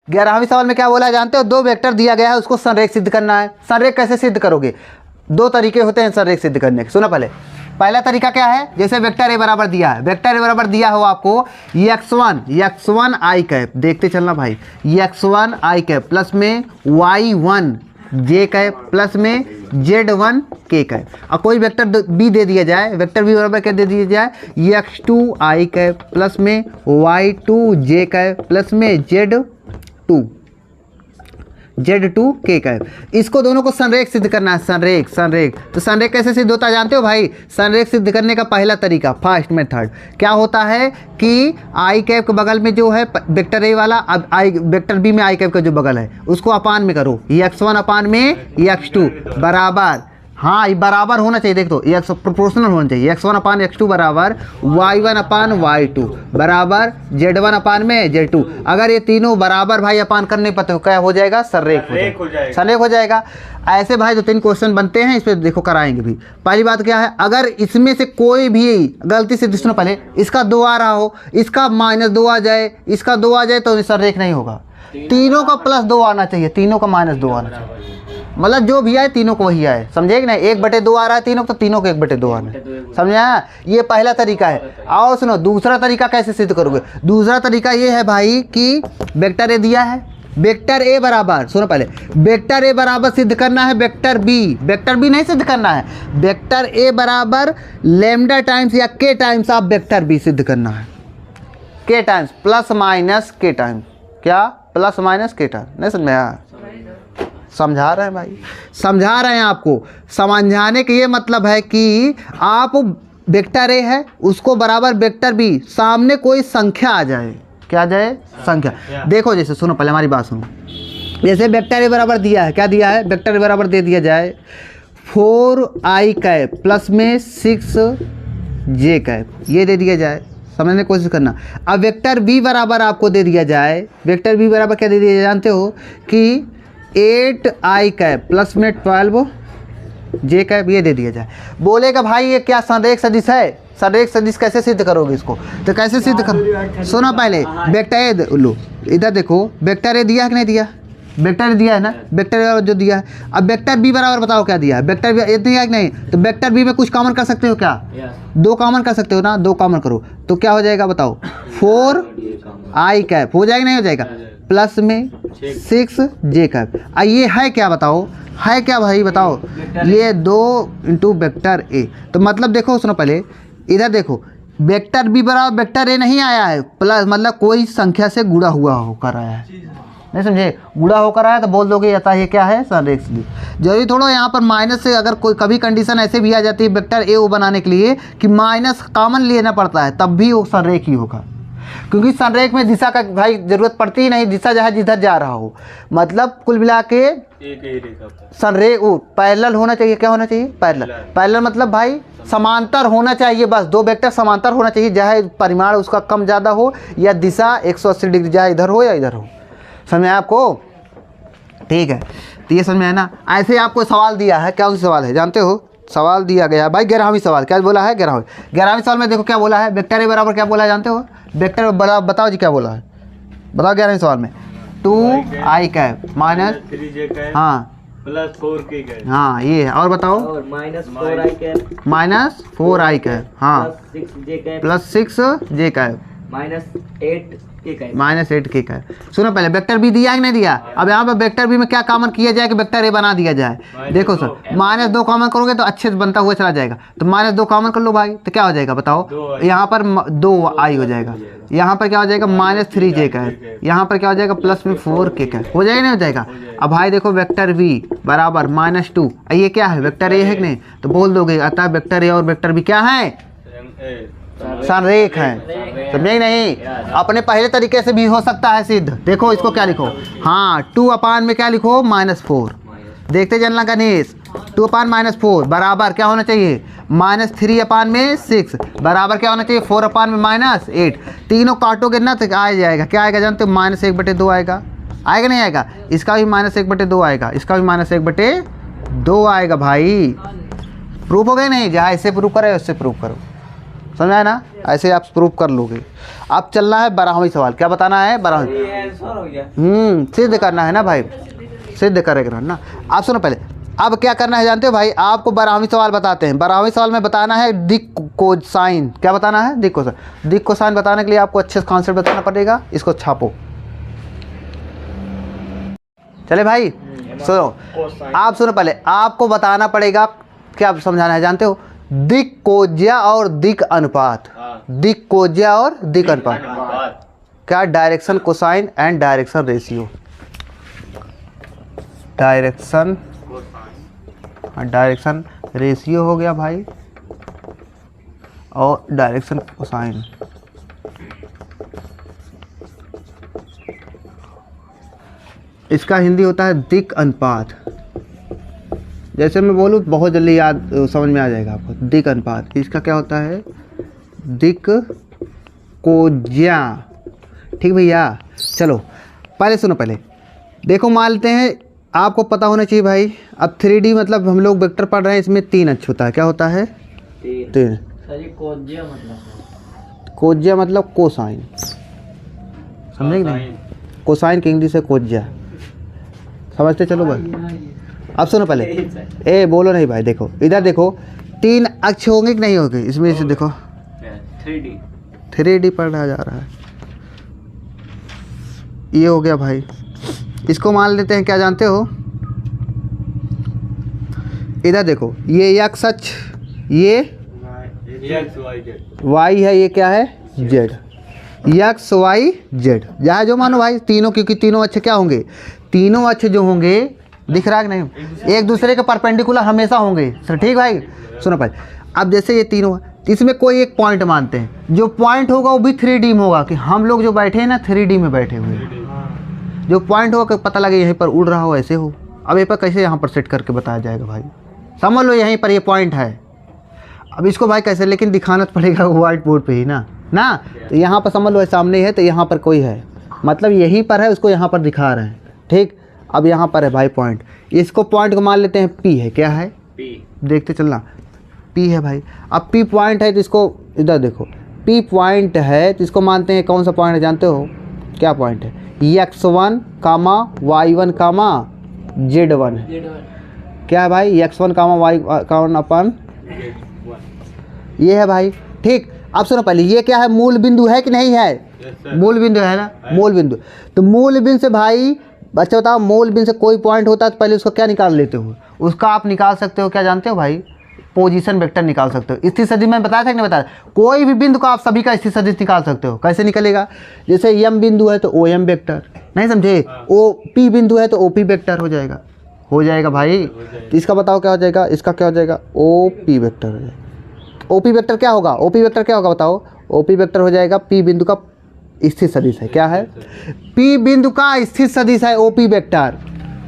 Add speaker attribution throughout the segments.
Speaker 1: 11वें सवाल में क्या बोला है जानते हो? दो वेक्टर दिया गया है, उसको संरेख सिद्ध करना है। संरेख कैसे सिद्ध करोगे? दो तरीके होते हैं संरेख सिद्ध करने के। सुनो पहला तरीका क्या है? जैसे वेक्टर ए बराबर दिया है, वेक्टर ए बराबर दिया हो आपको x1 आई कैप, देखते चलना भाई, x1 आई कैप प्लस में y1 जे कैप प्लस में z1 के कैप। और कोई वेक्टर बी दे दिया जाए, वेक्टर बी बराबर क्या दे दिया जाए? x2 आई कैप प्लस में y2 जे कैप प्लस में z2 के कैप। इसको दोनों को संरेख सिद्ध करना है। संरेख तो संरेख कैसे सिद्ध होता है जानते हो भाई? संरेख सिद्ध करने का पहला तरीका, फर्स्ट मेथड क्या होता है कि आई कैप के बगल में जो है वेक्टर ए वाला, अब आई वेक्टर बी में आई कैप का जो बगल है उसको अपान में करो, x1 अपान में x2 बराबर, हाँ ये बराबर होना चाहिए, देख दो ये प्रोपोर्शनल होना चाहिए। x1 अपान x2 बराबर y1 अपान y2 बराबर z1 अपान में z2। अगर ये तीनों बराबर भाई अपान करने पर तो क्या हो जाएगा? संरेख हो जाएगा। ऐसे भाई दो तीन क्वेश्चन बनते हैं, इस पर देखो कराएंगे भी। पहली बात क्या है, अगर इसमें से कोई भी गलती से, सुनो पहले, इसका 2 आ रहा हो, इसका -2 आ जाए, इसका 2 आ जाए तो संरेख नहीं होगा। तीनों का +2 आना चाहिए, तीनों का -2 आना चाहिए, मतलब जो भी आए तीनों को वही आए, समझे कि नहीं? 1/2 आ रहा है तीनों को, तो तीनों को 1/2 आना है, समझा? ये पहला तरीका है। और सुनो दूसरा तरीका कैसे सिद्ध करोगे? दूसरा तरीका ये है भाई कि वेक्टर ए दिया है, वेक्टर ए बराबर, सुनो पहले, वेक्टर ए बराबर सिद्ध करना है वेक्टर बी नहीं सिद्ध करना है, वेक्टर ए बराबर लैम्डा टाइम्स या के टाइम्स आप वेक्टर बी सिद्ध करना है। के टाइम्स प्लस माइनस के टाइम्स, क्या प्लस माइनस के टाइम्स, नहीं समझ? समझा रहे हैं भाई, समझा रहे हैं आपको। समझाने के ये मतलब है कि आप वेक्टर ए है उसको बराबर वेक्टर बी, सामने कोई संख्या आ जाए, क्या आ जाए? संख्या। देखो जैसे, सुनो पहले हमारी बात सुनो, जैसे वेक्टर ए बराबर दिया है, क्या दिया है? वेक्टर ए बराबर दे दिया जाए 4 आई कैप प्लस में 6 जे कैप, ये दे दिया जाए, समझने की कोशिश करना। अब वेक्टर बी बराबर आपको दे दिया जाए, वेक्टर बी बराबर क्या दे दिया जाए जानते हो? कि 8 आई कैप प्लस में 12 जे कैप, ये दे दिया जाए। बोलेगा भाई ये क्या संरेख सदिश है? संरेख सदिश कैसे सिद्ध करोगे इसको? तो कैसे सिद्ध करो? सुनो पहले, वेक्टर ए लो, इधर देखो, वेक्टर ए दिया है कि नहीं दिया? वेक्टर दिया है ना, वेक्टर ए जो दिया है। अब वेक्टर बी बराबर बताओ क्या दिया है? वेक्टर बी ये दिया है कि नहीं? तो वेक्टर बी में कुछ कॉमन कर सकते हो क्या? 2 कॉमन कर सकते हो ना, 2 कॉमन करो तो क्या हो जाएगा बताओ? 4 आई कैप हो जाएगा नहीं हो जाएगा? प्लस में 6 जे कैप। ये है क्या बताओ? है क्या भाई बताओ? ये 2 इंटू वेक्टर ए। तो मतलब देखो, सुनो पहले इधर देखो, वेक्टर बी बराबर वेक्टर ए नहीं आया है, प्लस मतलब कोई संख्या से गुणा हुआ होकर आया है, नहीं समझे? गुणा होकर आया तो बोल दोगे ये क्या है? संरेख सदिश। जरूरी थोड़ा यहाँ पर माइनस से, अगर कोई कभी कंडीशन ऐसे भी आ जाती है वेक्टर ए ओ बनाने के लिए कि माइनस कॉमन लेना पड़ता है, तब भी वो संरेख ही होगा, क्योंकि संरेख में दिशा का भाई जरूरत पड़ती ही नहीं, दिशा जहाँ जिधर जा रहा हो, मतलब कुल मिला के संरेख वो पैरेलल होना चाहिए। क्या होना चाहिए? पैरेलल मतलब भाई समांतर होना चाहिए, बस 2 वेक्टर समांतर होना चाहिए, चाहे परिमाण उसका कम ज़्यादा हो या दिशा 180 डिग्री चाहे इधर हो या इधर हो। समझ में आपको? ठीक है, तो ये समझ में है ना। ऐसे आपको सवाल दिया है, क्या सवाल है जानते हो? सवाल दिया गया है भाई 11वीं सवाल, क्या बोला है? 11वीं सवाल में देखो क्या बोला है, वेक्टर ए बराबर क्या बोला है जानते हो? वेक्टर बराबर बताओ जी क्या बोला है, बताओ 11वीं सवाल में 2 आई कैप माइनस 3 जे कैप, हाँ प्लस 4 के कैप, हाँ ये है, और बताओ -4 आई कैप, -4 आई कैप, हाँ प्लस 6 जे कैप, -8 के कैप। सुनो पहले वेक्टर बी दिया कि नहीं दिया? अब यहाँ पर वेक्टर बी में क्या कॉमन किया जाए कि वेक्टर ए बना दिया जाए? देखो सर, -2 कॉमन करोगे तो अच्छे से बनता हुआ चला जाएगा, तो -2 कॉमन कर लो भाई, तो क्या हो जाएगा बताओ? यहाँ पर 2 आई हो जाएगा, यहाँ पर क्या हो जाएगा? -3 जे कैप, यहाँ पर क्या हो जाएगा? प्लस में 4 के कैप, हो जाएगा नहीं हो जाएगा? अब भाई देखो वेक्टर बी बराबर -2, ये क्या है? वेक्टर ए है कि नहीं? तो बोल दोगे अतः वेक्टर ए और वेक्टर बी क्या है? संरेख है, समझे नहीं? अपने पहले तरीके से भी हो सकता है सिद्ध। देखो इसको क्या लिखो, हाँ 2 अपान में क्या लिखो? -4। देखते चलना गणेश, 2 अपान -4 बराबर क्या होना चाहिए? -3 अपान में 6 बराबर क्या होना चाहिए? 4 अपान में -8। तीनों काटोगे ना तो आ जाएगा, क्या आएगा जानते हो? -1/2 आएगा, आएगा नहीं आएगा? इसका भी -1/2 आएगा, इसका भी -1/2 आएगा भाई। प्रूफ हो गए नहीं? जहाँ इससे प्रूफ करे उससे प्रूफ करो, समझ आया ना? ऐसे आप प्रूव कर लोगे। अब चलना है 12वां सवाल। क्या बताना है? 12वां। सिद्ध करना है ना भाई, सिद्ध करेगा ना। आप सुनो पहले, अब क्या करना है जानते हो भाई? आपको 12वां सवाल बताते हैं। 12वें सवाल में बताना है दिक कोसाइन। क्या बताना है? दिक कोसाइन। दिक कोसाइन बताने के लिए आपको अच्छे से कॉन्सेप्ट बताना पड़ेगा। इसको छापो। चले भाई सुनो, आप सुनो पहले, आपको बताना पड़ेगा। क्या समझाना है जानते हो? दिक कोज्या और दिक अनुपात। दिक कोज्या और दिक अनुपात क्या? Direction cosine and direction ratio. Direction ratio हो गया भाई, और डायरेक्शन कोसाइन। इसका हिंदी होता है दिक अनुपात। जैसे मैं बोलूँ बहुत जल्दी याद समझ में आ जाएगा आपको। दिक अनुपात, इसका क्या होता है? दिक कोज्या। ठीक भैया, चलो पहले सुनो। पहले देखो, मान लेते हैं, आपको पता होना चाहिए भाई। अब 3D मतलब हम लोग वेक्टर पढ़ रहे हैं, इसमें 3 अक्ष होता है। क्या होता है? 3। कोज्या मतलब कोसाइन, समझे नहीं? कोसाइन की इंग्लिश है कोज्या। समझते चलो भाई। अब सुनो पहले, ए बोलो नहीं भाई। देखो इधर देखो, 3 अक्ष होंगे कि नहीं होंगे? इसमें से देखो 3D पढ़ा जा रहा है। ये हो गया भाई। इसको मान लेते हैं, क्या जानते हो? इधर देखो, ये एक्स अक्ष, ये वाई है, ये क्या है? जेड। एक्स वाई जेड, जहाँ जो मानो भाई तीनों, क्योंकि तीनों अक्ष क्या होंगे? तीनों अक्ष जो होंगे, दिख रहा है कि नहीं? एक दूसरे के परपेंडिकुलर हमेशा होंगे। सर ठीक भाई, सुनो भाई। अब जैसे ये तीनों, इसमें कोई एक पॉइंट मानते हैं, जो पॉइंट होगा वो भी 3D में होगा। कि हम लोग जो बैठे हैं ना 3D में बैठे हुए हैं। जो पॉइंट होगा पता लगे यहीं पर उड़ रहा हो, ऐसे हो। अब ये पर कैसे यहाँ पर सेट करके बताया जाएगा भाई? समझ लो यहीं पर ये पॉइंट है। अब इसको भाई कैसे, लेकिन दिखाना तो पड़ेगा व्हाइट बोर्ड पे ही ना। तो यहाँ पर समझ लो सामने है, तो यहाँ पर कोई है, मतलब यहीं पर है, उसको यहाँ पर दिखा रहे हैं। ठीक, अब यहाँ पर है भाई पॉइंट। इसको पॉइंट को मान लेते हैं P है। क्या है? P। देखते चलना, P है भाई। अब P पॉइंट है तो इसको इधर देखो, P पॉइंट है तो इसको मानते हैं कौन सा पॉइंट है जानते हो? क्या पॉइंट है? x1, y1, z1। क्या है भाई? x1, y1 अपन ये है भाई। ठीक, अब सुनो पहले, ये क्या है? मूल बिंदु है कि नहीं है? मूल बिंदु है ना, मूल बिंदु। तो मूल बिंदु से भाई बच्चा बताओ, मूल बिंदु से कोई पॉइंट होता है तो पहले उसको क्या निकाल लेते हो? उसका आप निकाल सकते हो, क्या जानते हो भाई? पोजीशन वेक्टर निकाल सकते हो। स्थिर सदिश में बताया था कि नहीं बताया? कोई भी बिंदु का आप सभी का स्थिर सदिश निकाल सकते हो। कैसे निकलेगा? जैसे m बिंदु है तो OM वेक्टर, नहीं समझे? OP बिंदु है तो OP वेक्टर हो जाएगा। हो जाएगा भाई। तो इसका बताओ क्या हो जाएगा? इसका क्या हो जाएगा? OP वेक्टर हो जाएगा। OP वेक्टर क्या होगा? OP वेक्टर क्या होगा बताओ? OP वेक्टर हो जाएगा P बिंदु का स्थिर सदिश है। क्या है? P बिंदु का स्थिर सदिश है OP वेक्टर।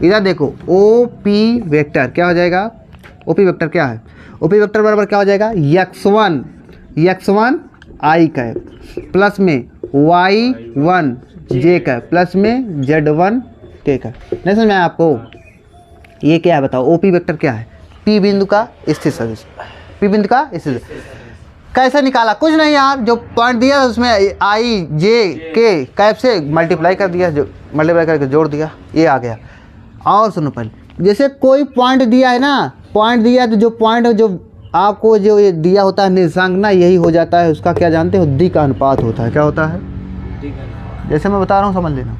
Speaker 1: इधर देखो, OP वेक्टर क्या हो जाएगा? OP वेक्टर क्या है? OP वेक्टर बराबर क्या हो जाएगा? x1 i कैप प्लस में y1 j कैप प्लस में z1 k कैप। नहीं समझ में आया आपको? ये क्या है बताओ? OP वेक्टर क्या है? P बिंदु का स्थिर सदिश। P बिंदु का स्थिर सदिश कैसे निकाला? कुछ नहीं यार, जो पॉइंट दिया उसमें i j k कैप से मल्टीप्लाई कर दिया, जो मल्टीप्लाई करके जोड़ दिया, ये आ गया। और सुनो पहले, जैसे कोई पॉइंट दिया है ना, पॉइंट दिया तो जो पॉइंट जो आपको जो ये दिया होता है निर्देशांक ना, यही हो जाता है उसका क्या जानते हो? दिक अनुपात होता है। क्या होता है? जैसे मैं बता रहा हूँ समझ लेना।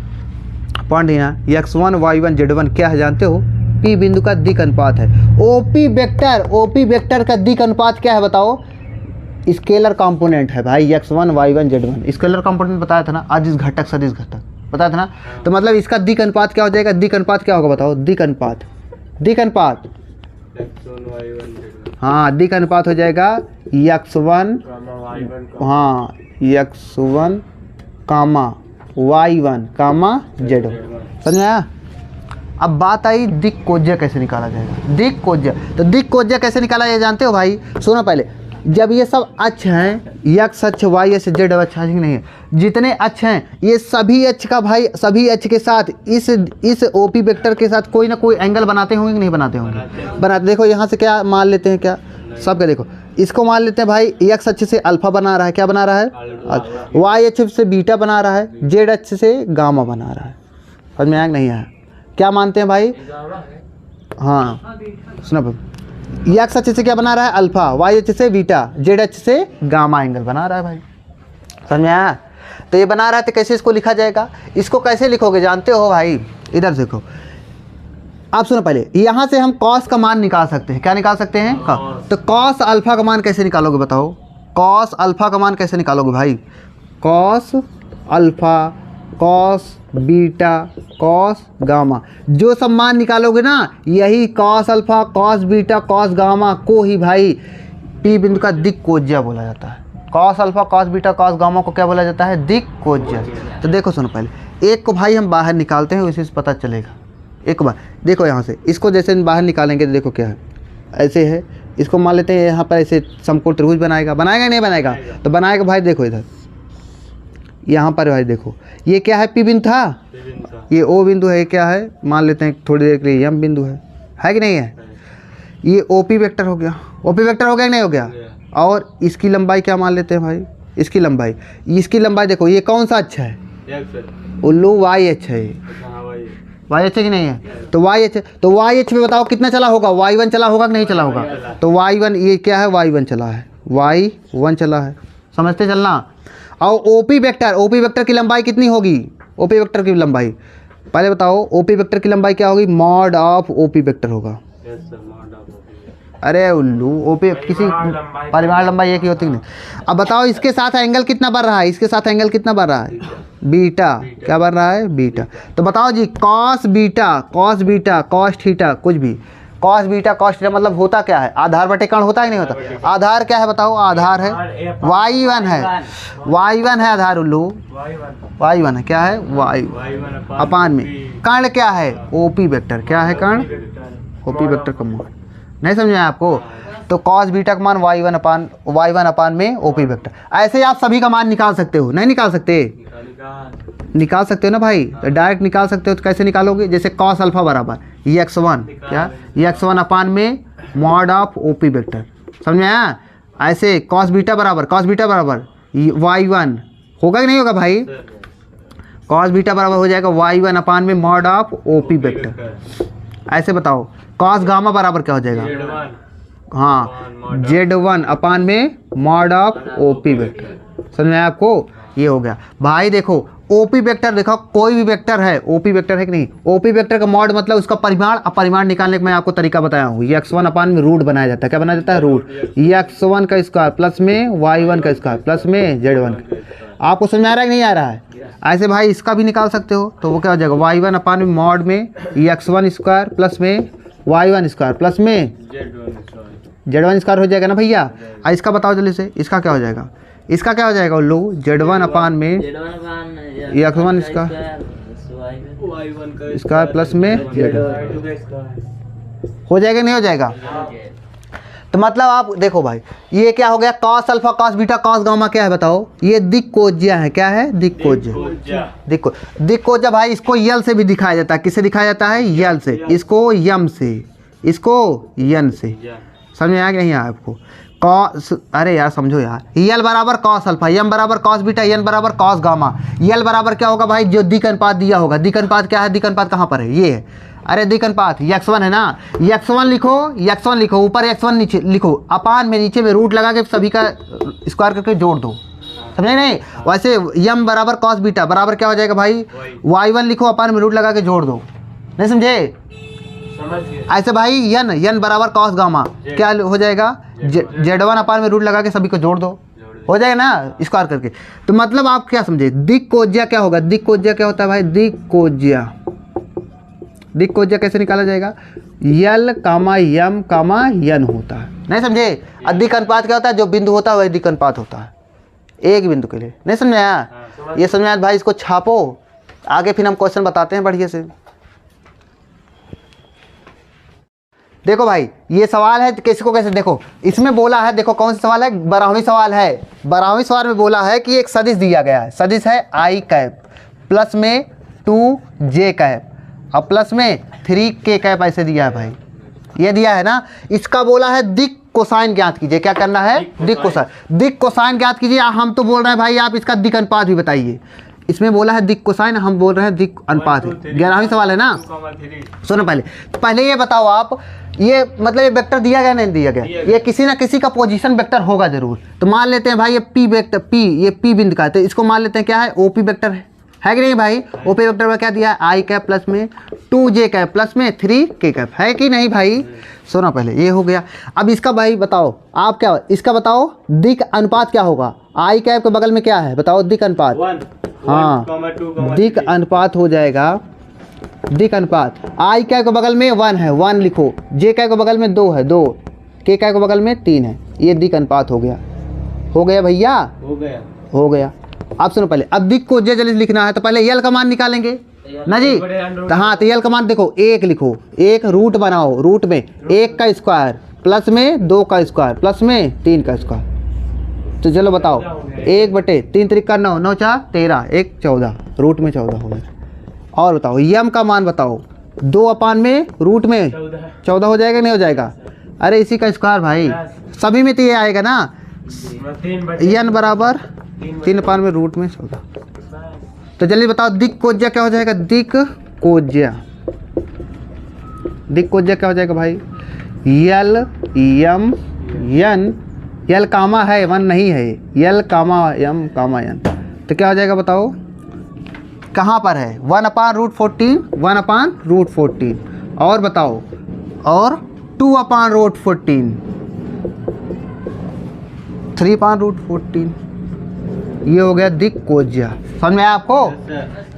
Speaker 1: पॉइंट दिया x1 y1 z1 क्या है जानते हो? P बिंदु का दिक अनुपात है। OP वेक्टर का दिक अनुपात क्या है बताओ? स्केलर कंपोनेंट है भाई। x1 y1 z1 scalar component बताया था ना, आज इस घटक सदिश घटक बताया था ना। तो मतलब इसका दिक अनुपात क्या हो जाएगा? दिक अनुपात क्या होगा बताओ? दिक अनुपात हाँ, दिक अनुपात हो जाएगा x1 हाँ x1 y1 z1। समझ में आया? अब बात आई दिक कोज्या कैसे निकाला जाएगा? दिक कोज्या, तो दिक कोज्या कैसे निकाला जाए जानते हो भाई? सुनो पहले, जब ये सब अक्ष हैं, x अक्ष y अक्ष z अक्ष नहीं है, जितने अक्ष हैं ये सभी अक्ष का भाई, सभी अक्ष के साथ इस OP वेक्टर के साथ कोई ना कोई एंगल बनाते होंगे कि नहीं बनाते होंगे? बनाते। देखो यहाँ से क्या मान लेते हैं? क्या सब का देखो, इसको मान लेते हैं भाई एक्स अक्ष से अल्फा बना रहा है, क्या बना रहा है, वाई अक्ष से बीटा बना रहा है, जेड अक्ष से गामा बना रहा है। समझ में आया कि नहीं आया? क्या मानते हैं भाई? हाँ सुनो, एक्स अक्ष से क्या बना रहा है, अल्फा, वाई अक्ष से बीटा, जेड अक्ष से गामा एंगल बना रहा है भाई। समझ में आया? तो ये बना रहा है, तो कैसे इसको लिखा जाएगा? इसको कैसे लिखोगे जानते हो भाई? इधर देखो, आप सुनो पहले, यहाँ से हम कॉस का मान निकाल सकते हैं। क्या निकाल सकते हैं? तो कॉस अल्फा का मान कैसे निकालोगे बताओ? कॉस अल्फा का मान कैसे निकालोगे भाई? Cos alpha, cos beta, cos gamma, जो सब मान निकालोगे ना, यही cos alpha, cos beta, cos gamma को ही भाई पी बिंदु का दिक्कोज्या बोला जाता है। Cos alpha, cos beta, cos gamma को क्या बोला जाता है? दिक्कोज्या। तो देखो सुनो पहले, एक को भाई हम बाहर निकालते हैं, उसी से पता चलेगा। एक बार देखो यहाँ से, इसको जैसे बाहर निकालेंगे तो देखो क्या है, ऐसे है, इसको मान लेते हैं यहाँ पर ऐसे समकोण त्रिभुज बनाएगा, बनाएगा नहीं बनाएगा? तो बनाएगा भाई। देखो इधर यहाँ पर भाई देखो, ये क्या है? पी बिंदु था, ये ओ बिंदु है, क्या है मान लेते हैं थोड़ी देर के लिए, यम बिंदु है कि नहीं है? ये ओ पी वेक्टर हो गया, ओ पी वेक्टर हो गया कि नहीं हो गया? और इसकी लंबाई क्या मान लेते हैं भाई? इसकी लंबाई देखो, ये कौन सा अच्छा है? उल्लू वाई अच्छा है, वाई अच्छा कि नहीं है? तो वाई अच्छा, तो वाई एच में बताओ कितना चला होगा? y1 चला होगा कि नहीं चला होगा? तो y1, ये क्या है? y1 चला है, y1 चला है, समझते चलना। और ओपी वेक्टर की लंबाई कितनी होगी? ओपी वेक्टर की लंबाई पहले बताओ, ओपी वेक्टर की लंबाई क्या होगी? मॉड ऑफ ओपी वेक्टर होगा। अरे उल्लू, ओपी किसी परिमाण लंबाई एक ही होती नहीं। अब बताओ इसके साथ एंगल कितना बढ़ रहा है? इसके साथ एंगल कितना बढ़ रहा है? बीटा। क्या बढ़ रहा है? बीटा। तो बताओ जी, कॉस बीटा, कॉस थीटा, कुछ भी कॉस बीटा, कॉस थीटा मतलब होता क्या है? आधार बटे कर्ण होता ही नहीं होता? आधार क्या है बताओ? आधार है y1 है, y1 है आधार उल्लू, y1 है, क्या है? y अपान में कर्ण क्या है? OP vector. क्या है कर्ण? ओपी वेक्टर का मान। नहीं समझ में आया आपको? तो कॉस बीटा का मान y1 अपान में ओपी वेक्टर। ऐसे ही आप सभी का मान निकाल सकते हो, नहीं निकाल सकते? निकाल सकते हो ना भाई, तो डायरेक्ट निकाल सकते हो। तो कैसे निकालोगे? जैसे कॉस अल्फा बराबर x1, क्या x1 अपान में मॉड ऑफ ओपी वेक्टर। समझ में आया? ऐसे कॉस बीटा बराबर y1 होगा कि नहीं होगा भाई? कॉस बीटा बराबर हो जाएगा y1 अपान में मॉड ऑफ ओपी वेक्टर। ऐसे बताओ, कॉस गामा बराबर क्या हो जाएगा? हाँ, z1 अपान में मॉड ऑफ ओपी वेक्टर। समझ में आया आपको? ये हो गया भाई। देखो ओपी वेक्टर, देखो कोई भी वेक्टर है, ओपी वेक्टर है कि नहीं? ओपी वेक्टर का मॉड मतलब उसका परिमाण। अब परिमाण निकालने का मैं आपको तरीका बताया हूँ। x1 अपान में रूट बनाया जाता है। क्या बनाया जाता है? रूट। x1 का स्क्वायर प्लस में y1 का स्क्वायर प्लस में z1 का। आपको समझ आ रहा है कि नहीं आ रहा है? ऐसे भाई इसका भी निकाल सकते हो। तो वो क्या हो जाएगा? y1 अपान में मॉड में x1 स्क्वायर प्लस में y1 स्क्वायर प्लस में z1 स्क्वायर हो जाएगा ना भैया? इसका बताओ जल्दी से, इसका क्या हो जाएगा? इसका क्या हो जाएगा लो? z1 अपान में x1 स्क्वायर प्लस में हो जाएगा नहीं हो जाएगा? तो मतलब आप देखो भाई, ये क्या हो गया? Cos alpha, cos beta, cos gamma क्या है बताओ? ये दिक्कोज्या है। क्या है? दिक्कोज्या भाई। इसको यल से भी दिखाया जाता है। किससे दिखाया जाता है? यल से। इसको यम से, इसको यन से। समझ में आया कि नहीं आया आपको? कॉस, अरे यार समझो यार, यल बराबर कॉस अल्फा, यम बराबर कॉस बीटा, यन बराबर कॉस गामा। यल बराबर क्या होगा भाई? जो दिक अनुपात दिया होगा। दिक अनुपात क्या है? दिक अनुपात कहाँ पर है? ये है। अरे दिक अनुपात x1 है ना, x1 लिखो, ऊपर x1 नीचे लिखो, अपान में नीचे में रूट लगा के सभी का स्क्वायर करके जोड़ दो। समझे नहीं? वैसे यम बराबर कॉस बीटा बराबर क्या हो जाएगा भाई? y1 लिखो, अपान में रूट लगा के जोड़ दो। नहीं समझे? ऐसे भाई यन बराबर कॉस गामा क्या हो जाएगा? z1 अपान में रूट लगा के सभी को जोड़ दो, हो जाएगा ना स्क्वायर करके। तो मतलब आप क्या समझे? दिक्कोज्या क्या होगा? दिक्कोज्या क्या होता है भाई? दिक्कोज्या कैसे निकाला जाएगा? यल कामा यम कामा यन होता है। नहीं समझे? दिक अनुपात क्या होता है? जो बिंदु होता है वही दिक अनुपात होता है, एक बिंदु के लिए। नहीं समझ आया? ये समझ आया भाई? इसको छापो, आगे फिर हम क्वेश्चन बताते हैं बढ़िया से। देखो भाई, ये सवाल है किसी को कैसे, देखो इसमें बोला है, देखो कौन सा सवाल है? 12वीं सवाल है। 12वीं सवाल में बोला है कि एक सदिश दिया गया है। सदिश है आई कैप प्लस में 2j कैप और प्लस में 3k कैप, ऐसे दिया है भाई। ये दिया है ना। इसका बोला है दिक कोसाइन ज्ञात कीजिए। क्या करना है? दिक कोसाइन। दिक कोसाइन ज्ञात कीजिए। हम तो बोल रहे हैं भाई आप इसका दिक अनुपात भी बताइए। इसमें बोला है दिक कोसाइन, हम बोल रहे हैं दिक अनुपात है। 11वां सवाल है ना। सुनो पहले ये बताओ आप, ये मतलब ये वेक्टर दिया गया नहीं दिया गया? ये किसी ना किसी का पोजीशन वेक्टर होगा जरूर। तो मान लेते हैं भाई ये पी वेक्टर, पी ये पी बिंदु का है, तो इसको मान लेते हैं क्या है? ओपी वेक्टर है कि नहीं भाई? ओपी वेक्टर में क्या दिया है? आई कैप प्लस में 2j कैप प्लस में 3k कैप, है कि नहीं भाई? सुनो पहले ये हो गया। अब इसका भाई बताओ आप, क्या इसका बताओ दिक अनुपात क्या होगा? आई कैप के बगल में क्या है बताओ? दिक अनुपात। हाँ, दिक अनुपात हो जाएगा। दिक अनुपात आई कैप के बगल में 1 है, 1 लिखो। जे कैप के बगल में 2 है, 2। के कैप के बगल में 3 है। ये दिक अनुपात हो गया। हो गया भैया? हो गया। आप सुनो पहले, अब दिक को जे जल्दी लिखना है तो पहले यल का मान निकालेंगे ना जी। तो हाँ, तो यल का मान देखो, 1 लिखो। 1 रूट बनाओ, रूट में 1 का स्क्वायर प्लस में 2 का स्क्वायर प्लस में 3 का स्क्वायर। तो चलो बताओ, 1/3 3 9 9 4 13 1 14, रूट में 14 हो गया। और बताओ यम का मान बताओ, 2 में रूट में 14 हो जाएगा नहीं हो जाएगा? अरे इसी का स्क्वायर भाई, सभी में तो ये आएगा ना। यन बराबर 3 में रूट में 14। तो जल्दी बताओ दिक कोज्या क्या हो जाएगा? दिक कोज्या, दिक कोज्या क्या हो जाएगा भाई? यल यम यन, यल कामा है 1 नहीं है, यल कामा यम कामा यन। तो क्या हो जाएगा बताओ? कहाँ पर है? 1/√14, 1/√14। और बताओ, और 2/√14, 3/√14। ये हो गया दिक कोज्या। समझ में आया आपको?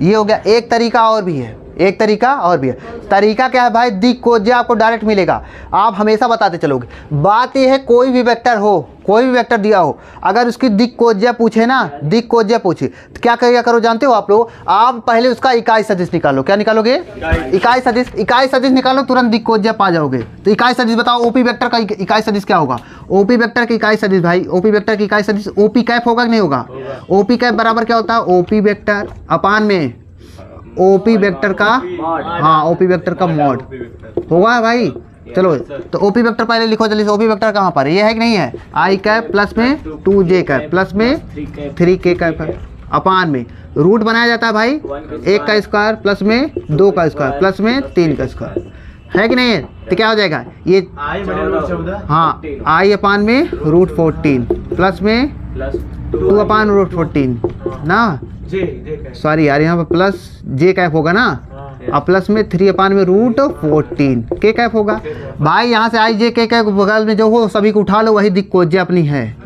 Speaker 1: ये हो गया। एक तरीका और भी है, एक तरीका और भी है। तरीका क्या है भाई? दिक कोज्या आपको डायरेक्ट मिलेगा, आप हमेशा बताते चलोगे। बात ये है कोई भी वेक्टर हो, कोई भी वेक्टर दिया हो, अगर उसकी दिक कोज्या पूछे ना, दिक कोज्या पूछे तो क्या करो जानते हो आप लोग? आप पहले उसका इकाई सदिश निकालो। क्या निकालोगे? इकाई सदिश। इकाई सदिश निकालो, तुरंत दिक कोज्या पा जाओगे। तो इकाई सदिश बताओ, ओपी वेक्टर का इकाई सदिश क्या होगा? ओपी वेक्टर की इकाई सदिश भाई, ओपी वेक्टर की इकाई सदिश ओपी कैप होगा कि नहीं होगा? ओपी कैप बराबर क्या होता है? ओपी वेक्टर अपान में ओपी वेक्टर का, हाँ ओपी वेक्टर का मॉड होगा भाई। चलो तो ओपी वेक्टर पहले लिखो जल्दी से। ओपी वेक्टर कहाँ पर है? ये है कि नहीं है? आई कैप प्लस में 2j कैप प्लस में 3k कैप है, अपान में रूट बनाया जाता है भाई 1 का स्क्वायर प्लस में 2 का स्क्वायर प्लस में 3 का स्क्वायर, है कि नहीं है? तो क्या हो जाएगा ये? हाँ, आई अपान में √14 प्लस में 2/√14 ना, सॉरी यार, यहाँ पर प्लस जे कैप होगा ना, और प्लस में 3/√14 के कैप होगा भाई। यहाँ से आई जे के कैप बगल में जो हो सभी को उठा लो, वही दिक कोज्या अपनी है।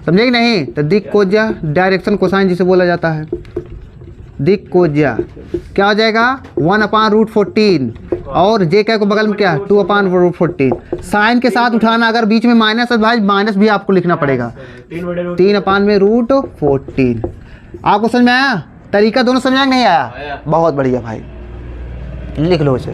Speaker 1: समझे कि नहीं? तो दिक कोज्या डायरेक्शन कोसाइन जिसे बोला जाता है। दिक कोज्या क्या हो जाएगा? 1/√14 और जे कैप को बगल में क्या? 2/√14। साइन के साथ उठाना, अगर बीच में माइनस है भाई माइनस भी आपको लिखना पड़ेगा। 3/√14। आपको समझ में आया? तरीका दोनों समझ में नहीं आया? बहुत बढ़िया भाई, लिख लो इसे।